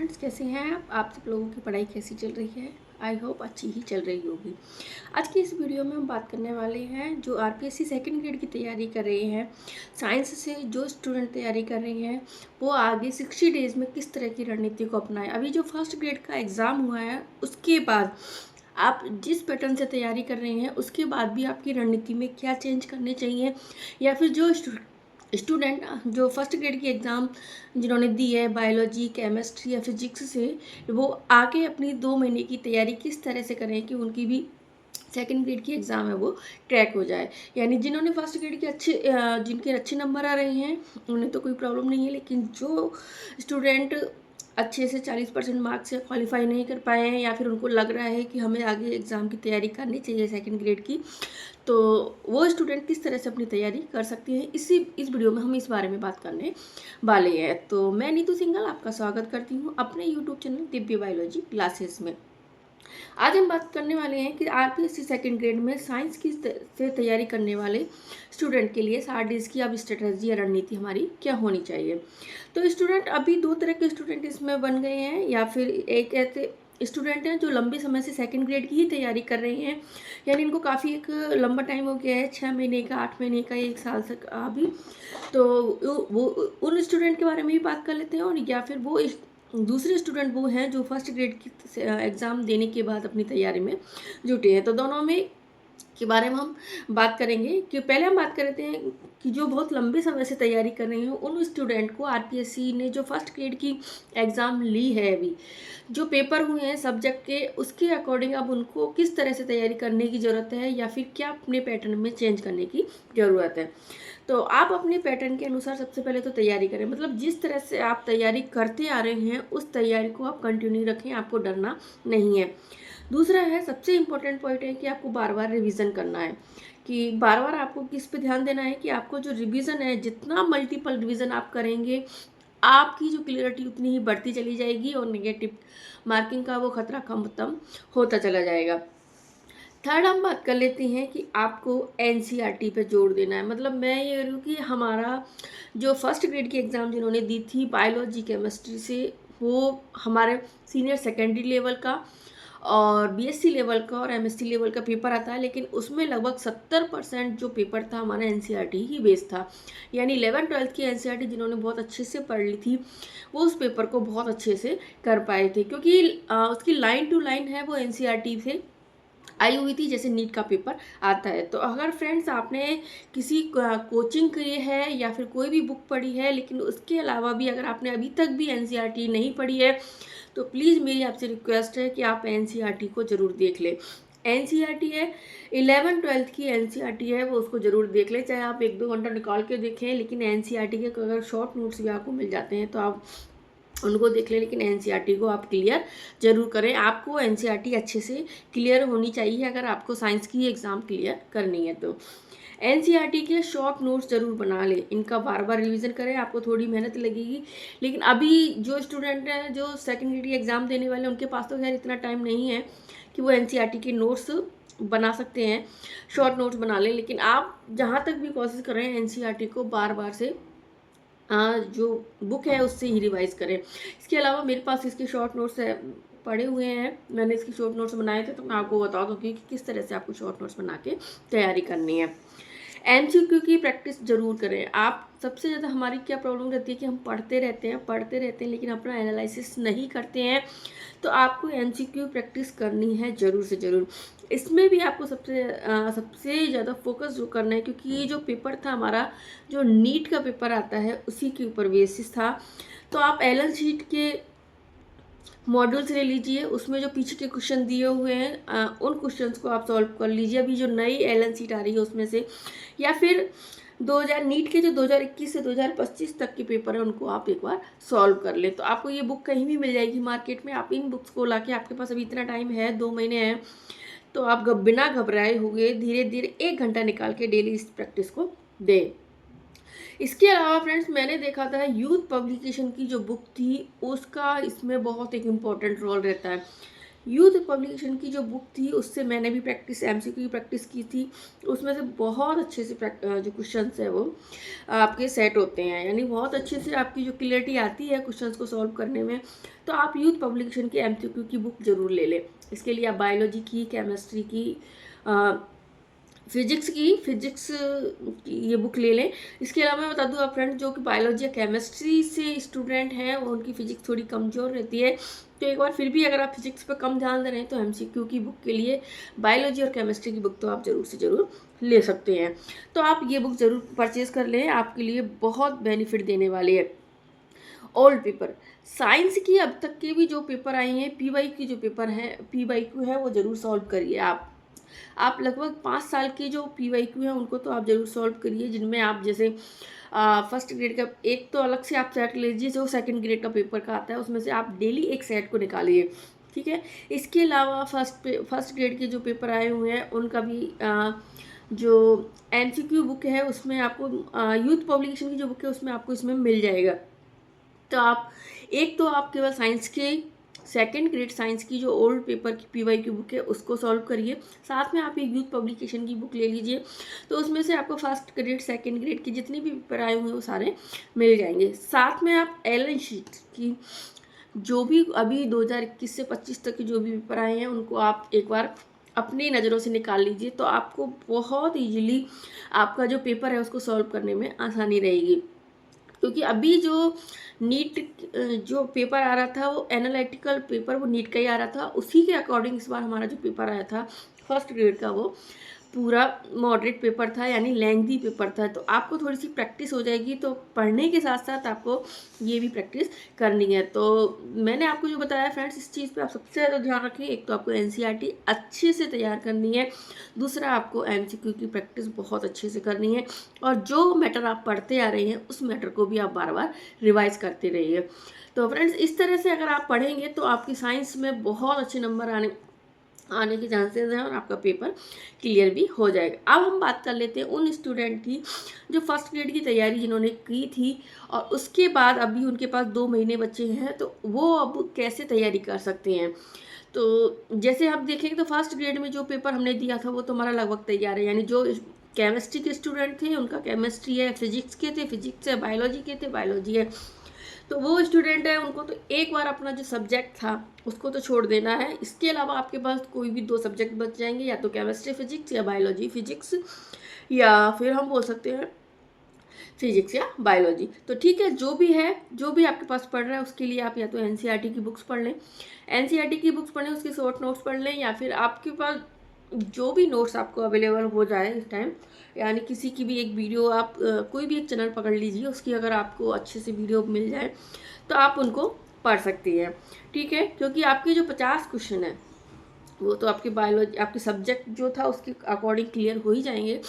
Friends, कैसे हैं आप सब लोगों की पढ़ाई कैसी चल रही है। आई होप अच्छी ही चल रही होगी। आज की इस वीडियो में हम बात करने वाले हैं जो आरपीएससी सेकंड ग्रेड की तैयारी कर रहे हैं, साइंस से जो स्टूडेंट तैयारी कर रहे हैं वो आगे 60 डेज़ में किस तरह की रणनीति को अपनाएं। अभी जो फर्स्ट ग्रेड का एग्ज़ाम हुआ है उसके बाद आप जिस पैटर्न से तैयारी कर रहे हैं उसके बाद भी आपकी रणनीति में क्या चेंज करने चाहिए, या फिर जो स्टूडेंट जो फर्स्ट ग्रेड की एग्ज़ाम जिन्होंने दी है बायोलॉजी, केमिस्ट्री या फिजिक्स से, वो आके अपनी 2 महीने की तैयारी किस तरह से करें कि उनकी भी सेकंड ग्रेड की एग्ज़ाम है वो क्रैक हो जाए। यानी जिन्होंने फर्स्ट ग्रेड के जिनके अच्छे नंबर आ रहे हैं उन्हें तो कोई प्रॉब्लम नहीं है, लेकिन जो स्टूडेंट अच्छे से 40% मार्क्स से क्वालिफाई नहीं कर पाए हैं या फिर उनको लग रहा है कि हमें आगे एग्ज़ाम की तैयारी करनी चाहिए सेकंड ग्रेड की, तो वो स्टूडेंट किस तरह से अपनी तैयारी कर सकती हैं, इस वीडियो में हम इस बारे में बात करने वाले हैं। तो मैं नीतू सिंघल आपका स्वागत करती हूँ अपने YouTube channel Divya biology classes में। आज हम बात करने वाले हैं कि आरपीएससी सेकंड ग्रेड में साइंस की से तैयारी करने वाले स्टूडेंट के लिए 60 डेज़ की अब स्ट्रेटजी या रणनीति हमारी क्या होनी चाहिए। तो स्टूडेंट अभी 2 तरह के स्टूडेंट इसमें बन गए हैं, या फिर एक ऐसे स्टूडेंट हैं जो लंबे समय से सेकंड ग्रेड की ही तैयारी कर रहे हैं, यानी इनको काफ़ी एक लंबा टाइम हो गया है, 6 महीने का, 8 महीने का, 1 साल तक अभी। तो वो उन स्टूडेंट के बारे में भी बात कर लेते हैं, और या फिर वो दूसरे स्टूडेंट वो हैं जो फर्स्ट ग्रेड की एग्ज़ाम देने के बाद अपनी तैयारी में जुटे हैं। तो दोनों में के बारे में हम बात करेंगे कि पहले हम बात करते हैं कि जो बहुत लंबे समय से तैयारी कर रहे हैं उन स्टूडेंट को आरपीएससी ने जो फर्स्ट ग्रेड की एग्ज़ाम ली है, अभी जो पेपर हुए हैं सब्जेक्ट के, उसके अकॉर्डिंग अब उनको किस तरह से तैयारी करने की ज़रूरत है या फिर क्या अपने पैटर्न में चेंज करने की ज़रूरत है। तो आप अपने पैटर्न के अनुसार सबसे पहले तो तैयारी करें, मतलब जिस तरह से आप तैयारी करते आ रहे हैं उस तैयारी को आप कंटिन्यू रखें, आपको डरना नहीं है। दूसरा है, सबसे इम्पोर्टेंट पॉइंट है कि आपको बार बार रिवीजन करना है, कि बार बार आपको किस पे ध्यान देना है कि आपको जो रिवीजन है, जितना मल्टीपल रिवीजन आप करेंगे आपकी जो क्लियरिटी उतनी ही बढ़ती चली जाएगी और नेगेटिव मार्किंग का वो खतरा कम होता चला जाएगा। थर्ड हम बात कर लेते हैं कि आपको एनसीईआरटी पे जोर देना है। मतलब मैं ये कह रही हूँ कि हमारा जो फर्स्ट ग्रेड की एग्ज़ाम जिन्होंने दी थी बायोलॉजी केमिस्ट्री से, वो हमारे सीनियर सेकेंडरी लेवल का और बीएससी लेवल का और एमएससी लेवल का पेपर आता है, लेकिन उसमें लगभग 70% जो पेपर था हमारा एनसीईआरटी ही बेस्ड था। यानी 11th-12th की एनसीईआरटी जिन्होंने बहुत अच्छे से पढ़ ली थी वो उस पेपर को बहुत अच्छे से कर पाए थे, क्योंकि उसकी लाइन टू लाइन है वो एनसीईआरटी से आई हुई थी जैसे नीट का पेपर आता है। तो अगर फ्रेंड्स आपने किसी कोचिंग की है या फिर कोई भी बुक पढ़ी है, लेकिन उसके अलावा भी अगर आपने अभी तक भी एनसीईआरटी नहीं पढ़ी है, तो प्लीज़ मेरी आपसे रिक्वेस्ट है कि आप एनसीईआरटी को ज़रूर देख लें। एनसीईआरटी है 11th-12th की एनसीईआरटी है, वो उसको ज़रूर देख लें, चाहे आप 1-2 घंटा निकाल के देखें, लेकिन एनसीईआरटी के अगर शॉर्ट नोट्स भी आपको मिल जाते हैं तो आप उनको देख लें, लेकिन एनसीईआरटी को आप क्लियर ज़रूर करें। आपको एनसीईआरटी अच्छे से क्लियर होनी चाहिए अगर आपको साइंस की एग्ज़ाम क्लियर करनी है। तो एनसीईआरटी के शॉर्ट नोट्स ज़रूर बना लें, इनका बार बार रिवीजन करें, आपको थोड़ी मेहनत लगेगी, लेकिन अभी जो स्टूडेंट हैं जो सेकेंड ग्रेड की एग्ज़ाम देने वाले हैं उनके पास तो खैर इतना टाइम नहीं है कि वो एनसीईआरटी के नोट्स बना सकते हैं, शॉर्ट नोट्स बना लें। लेकिन आप जहाँ तक भी कोशिश कर रहे हैं एनसीईआरटी को बार बार से जो बुक है उससे ही रिवाइज करें। इसके अलावा मेरे पास इसके शॉर्ट नोट्स है पढ़े हुए हैं, मैंने इसके शॉर्ट नोट्स बनाए थे, तो मैं आपको बता दूँगी कि किस तरह से आपको शॉर्ट नोट्स बना के तैयारी करनी है। एमसीक्यू की प्रैक्टिस ज़रूर करें। आप सबसे ज़्यादा हमारी क्या प्रॉब्लम रहती है कि हम पढ़ते रहते हैं लेकिन अपना एनालिसिस नहीं करते हैं। तो आपको एमसीक्यू प्रैक्टिस करनी है ज़रूर से ज़रूर। इसमें भी आपको सबसे ज़्यादा फोकस जो करना है, क्योंकि ये जो पेपर था हमारा, जो नीट का पेपर आता है उसी के ऊपर बेसिस था। तो आप एलन शीट के मॉड्यूल्स ले लीजिए, उसमें जो पीछे के क्वेश्चन दिए हुए हैं उन क्वेश्चंस को आप सॉल्व कर लीजिए, अभी जो नई एलन शीट आ रही है उसमें से, या फिर 2000 नीट के जो 2021 से 2025 तक के पेपर है उनको आप एक बार सॉल्व कर लें। तो आपको ये बुक कहीं भी मिल जाएगी मार्केट में, आप इन बुक्स को लाके, आपके पास अभी इतना टाइम है, 2 महीने हैं, तो आप बिना घबराए हुए धीरे धीरे 1 घंटा निकाल के डेली इस प्रैक्टिस को दें। इसके अलावा फ्रेंड्स मैंने देखा था यूथ पब्लिकेशन की जो बुक थी उसका इसमें बहुत एक इम्पॉर्टेंट रोल रहता है, यूथ पब्लिकेशन की जो बुक थी उससे मैंने भी प्रैक्टिस एमसीक्यू की प्रैक्टिस की थी। उसमें से बहुत अच्छे से जो क्वेश्चंस है वो आपके सेट होते हैं, यानी बहुत अच्छे से आपकी जो क्लियरिटी आती है क्वेश्चंस को सॉल्व करने में। तो आप यूथ पब्लिकेशन की एमसीक्यू की बुक ज़रूर ले लें। इसके लिए आप बायोलॉजी की, केमिस्ट्री की, फिजिक्स की ये बुक ले लें। इसके अलावा मैं बता दूं आप फ्रेंड्स, जो कि बायोलॉजी या केमिस्ट्री से स्टूडेंट हैं वो उनकी फिजिक्स थोड़ी कमज़ोर रहती है, तो एक बार फिर भी अगर आप फिजिक्स पर कम ध्यान दे रहे हैं तो एमसीक्यू की बुक के लिए बायोलॉजी और केमिस्ट्री की बुक तो आप ज़रूर से ज़रूर ले सकते हैं। तो आप ये बुक ज़रूर परचेज़ कर लें, आपके लिए बहुत बेनिफिट देने वाली है। ओल्ड पेपर साइंस की अब तक के भी जो पेपर आए हैं, पीवाई की जो पेपर है, पीवाईक्यू है, वो ज़रूर सॉल्व करिए। आप लगभग 5 साल के जो पीवाईक्यू हैं उनको तो आप ज़रूर सॉल्व करिए, जिनमें आप जैसे फर्स्ट ग्रेड का एक तो अलग से आप सेट लीजिए, जो सेकंड ग्रेड का पेपर का आता है उसमें से आप डेली एक सेट को निकालिए, ठीक है। इसके अलावा फर्स्ट ग्रेड के जो पेपर आए हुए हैं उनका भी जो एमसीक्यू बुक है उसमें आपको यूथ पब्लिकेशन की जो बुक है उसमें आपको इसमें मिल जाएगा। तो आप एक तो आप केवल साइंस के सेकंड ग्रेड साइंस की जो ओल्ड पेपर की पीवाई की बुक है उसको सॉल्व करिए, साथ में आप एक यूथ पब्लिकेशन की बुक ले लीजिए। तो उसमें से आपको फर्स्ट ग्रेड सेकंड ग्रेड के जितने भी पेपर आए हुए हैं वो सारे मिल जाएंगे। साथ में आप एलन शीट की जो भी अभी 2021 से 25 तक के जो भी पेपर आए हैं उनको आप एक बार अपनी नज़रों से निकाल लीजिए, तो आपको बहुत ईजीली आपका जो पेपर है उसको सॉल्व करने में आसानी रहेगी। क्योंकि अभी जो नीट जो पेपर आ रहा था वो एनालिटिकल पेपर वो नीट का ही आ रहा था, उसी के अकॉर्डिंग इस बार हमारा जो पेपर आया था फर्स्ट ग्रेड का वो पूरा मॉडरेट पेपर था, यानी लेंथी पेपर था। तो आपको थोड़ी सी प्रैक्टिस हो जाएगी, तो पढ़ने के साथ साथ आपको ये भी प्रैक्टिस करनी है। तो मैंने आपको जो बताया फ्रेंड्स, इस चीज़ पे आप सबसे ज़्यादा ध्यान रखें। एक तो आपको एनसीईआरटी अच्छे से तैयार करनी है, दूसरा आपको एमसीक्यू की प्रैक्टिस बहुत अच्छे से करनी है, और जो मैटर आप पढ़ते आ रहे हैं उस मैटर को भी आप बार बार रिवाइज करते रहिए। तो फ्रेंड्स, इस तरह से अगर आप पढ़ेंगे तो आपकी साइंस में बहुत अच्छे नंबर आने के चांसेस हैं और आपका पेपर क्लियर भी हो जाएगा। अब हम बात कर लेते हैं उन स्टूडेंट की जो फर्स्ट ग्रेड की तैयारी जिन्होंने की थी और उसके बाद अभी उनके पास 2 महीने बचे हैं, तो वो अब कैसे तैयारी कर सकते हैं। तो जैसे आप देखेंगे तो फर्स्ट ग्रेड में जो पेपर हमने दिया था वो तो हमारा लगभग तैयार है, यानी जो केमिस्ट्री के स्टूडेंट थे उनका केमिस्ट्री है, फिजिक्स के थे फिजिक्स है, बायोलॉजी के थे बायोलॉजी है। तो वो स्टूडेंट है उनको तो एक बार अपना जो सब्जेक्ट था उसको तो छोड़ देना है। इसके अलावा आपके पास कोई भी 2 सब्जेक्ट बच जाएंगे, या तो केमिस्ट्री फिजिक्स या बायोलॉजी फिजिक्स, या फिर हम बोल सकते हैं फिजिक्स या बायोलॉजी। तो ठीक है, जो भी है, जो भी आपके पास पढ़ रहा है उसके लिए आप या तो एनसीईआरटी की बुक्स पढ़ लें, एनसीईआरटी की बुक्स पढ़ें, उसके शॉर्ट नोट्स पढ़ लें, या फिर आपके पास जो भी नोट्स आपको अवेलेबल हो जाए इस टाइम, यानी किसी की भी एक वीडियो आप कोई भी एक चैनल पकड़ लीजिए, उसकी अगर आपको अच्छे से वीडियो मिल जाए तो आप उनको पढ़ सकती हैं, ठीक है। क्योंकि आपके जो 50 क्वेश्चन है वो तो आपके बायोलॉजी आपके सब्जेक्ट जो था उसके अकॉर्डिंग क्लियर हो ही जाएंगे।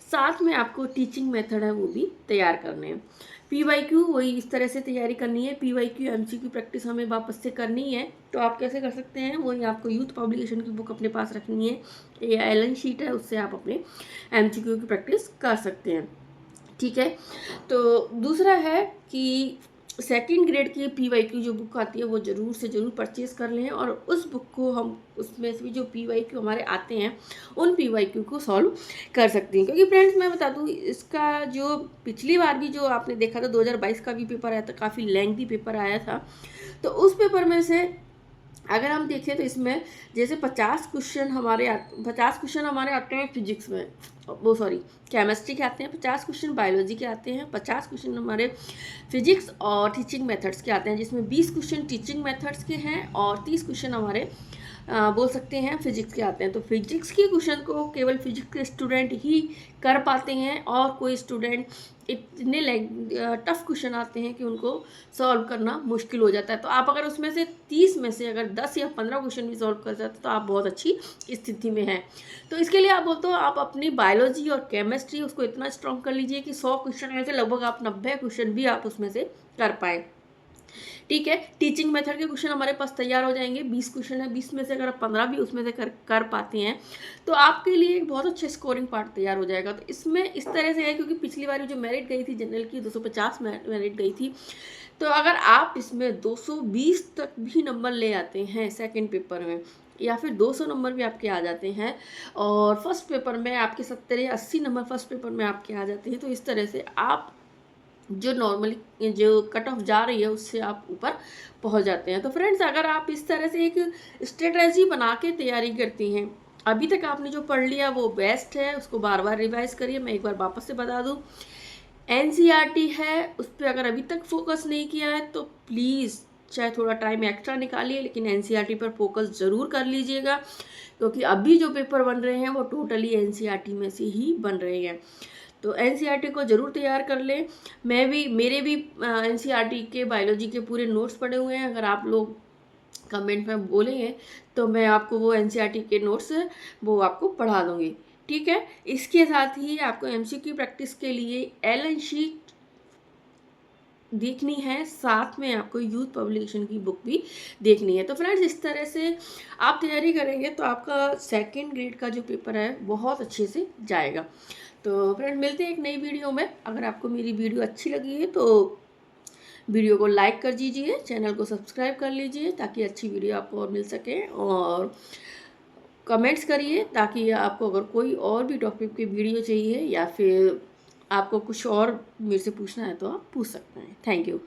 साथ में आपको टीचिंग मेथड है वो भी तैयार करने हैं। पीवाईक्यू वही इस तरह से तैयारी करनी है, पीवाईक्यू एमसीक्यू प्रैक्टिस हमें वापस से करनी है। तो आप कैसे कर सकते हैं, वही आपको यूथ पब्लिकेशन की बुक अपने पास रखनी है, ये एलन शीट है, उससे आप अपने एमसीक्यू की प्रैक्टिस कर सकते हैं, ठीक है। तो दूसरा है कि सेकंड ग्रेड की पीवाईक्यू जो बुक आती है वो ज़रूर से ज़रूर परचेज़ कर लें, और उस बुक को हम उसमें से भी जो पीवाईक्यू हमारे आते हैं उन पीवाईक्यू को सॉल्व कर सकते हैं। क्योंकि फ्रेंड्स मैं बता दूं, इसका जो पिछली बार भी जो आपने देखा था 2022 का भी पेपर आया था, काफ़ी लेंथी पेपर आया था। तो उस पेपर में से अगर हम देखें तो इसमें जैसे 50 क्वेश्चन हमारे आते हैं फिजिक्स में, वो सॉरी केमिस्ट्री के आते हैं, 50 क्वेश्चन बायोलॉजी के आते हैं, 50 क्वेश्चन हमारे फिजिक्स और टीचिंग मेथड्स के आते हैं, जिसमें 20 क्वेश्चन टीचिंग मेथड्स के हैं और 30 क्वेश्चन हमारे बोल सकते हैं फिजिक्स के आते हैं। तो फिजिक्स के क्वेश्चन को केवल फिजिक्स के स्टूडेंट ही कर पाते हैं, और कोई स्टूडेंट इतने टफ क्वेश्चन आते हैं कि उनको सॉल्व करना मुश्किल हो जाता है। तो आप अगर उसमें से 30 में से अगर 10 या 15 क्वेश्चन भी सॉल्व कर जाते तो आप बहुत अच्छी स्थिति में हैं। तो इसके लिए आप बोलते हो आप अपनी बायोलॉजी और केमिस्ट्री उसको इतना स्ट्रॉन्ग कर लीजिए कि 100 क्वेश्चन में से लगभग आप 90 क्वेश्चन भी आप उसमें से कर पाए, ठीक है। टीचिंग मेथड के क्वेश्चन हमारे पास तैयार हो जाएंगे, 20 क्वेश्चन है, 20 में से अगर आप 15 भी उसमें से कर पाते हैं तो आपके लिए एक बहुत अच्छे स्कोरिंग पार्ट तैयार हो जाएगा। तो इसमें इस तरह से है, क्योंकि पिछली बार जो मेरिट गई थी जनरल की 250 मेरिट गई थी, तो अगर आप इसमें 220 तक भी नंबर ले आते हैं सेकंड पेपर में, या फिर 200 नंबर भी आपके आ जाते हैं, और फर्स्ट पेपर में आपके 70 या 80 नंबर फर्स्ट पेपर में आपके आ जाते हैं, तो इस तरह से आप जो नॉर्मली जो कट ऑफ जा रही है उससे आप ऊपर पहुंच जाते हैं। तो फ्रेंड्स, अगर आप इस तरह से एक स्ट्रेटजी बना के तैयारी करती हैं, अभी तक आपने जो पढ़ लिया वो बेस्ट है, उसको बार बार रिवाइज करिए। मैं एक बार वापस से बता दूं, एनसीईआरटी है, उस पर अगर अभी तक फोकस नहीं किया है तो प्लीज़ चाहे थोड़ा टाइम एक्स्ट्रा निकालिए, लेकिन एनसीईआरटी पर फोकस ज़रूर कर लीजिएगा, क्योंकि अभी जो पेपर बन रहे हैं वो टोटली एनसीईआरटी में से ही बन रहे हैं। तो एनसीईआरटी को ज़रूर तैयार कर लें। मेरे भी एनसीईआरटी के बायोलॉजी के पूरे नोट्स पड़े हुए हैं, अगर आप लोग कमेंट में बोलेंगे तो मैं आपको वो एनसीईआरटी के नोट्स वो आपको पढ़ा दूँगी, ठीक है। इसके साथ ही आपको एमसीक्यू प्रैक्टिस के लिए एलन शीट देखनी है, साथ में आपको यूथ पब्लिकेशन की बुक भी देखनी है। तो फ्रेंड्स, इस तरह से आप तैयारी करेंगे तो आपका सेकंड ग्रेड का जो पेपर है बहुत अच्छे से जाएगा। तो फ्रेंड, मिलते हैं एक नई वीडियो में। अगर आपको मेरी वीडियो अच्छी लगी है तो वीडियो को लाइक कर दीजिए, चैनल को सब्सक्राइब कर लीजिए ताकि अच्छी वीडियो आपको और मिल सके, और कमेंट्स करिए ताकि आपको अगर कोई और भी टॉपिक की वीडियो चाहिए या फिर आपको कुछ और मेरे से पूछना है तो आप पूछ सकते हैं। Thank you.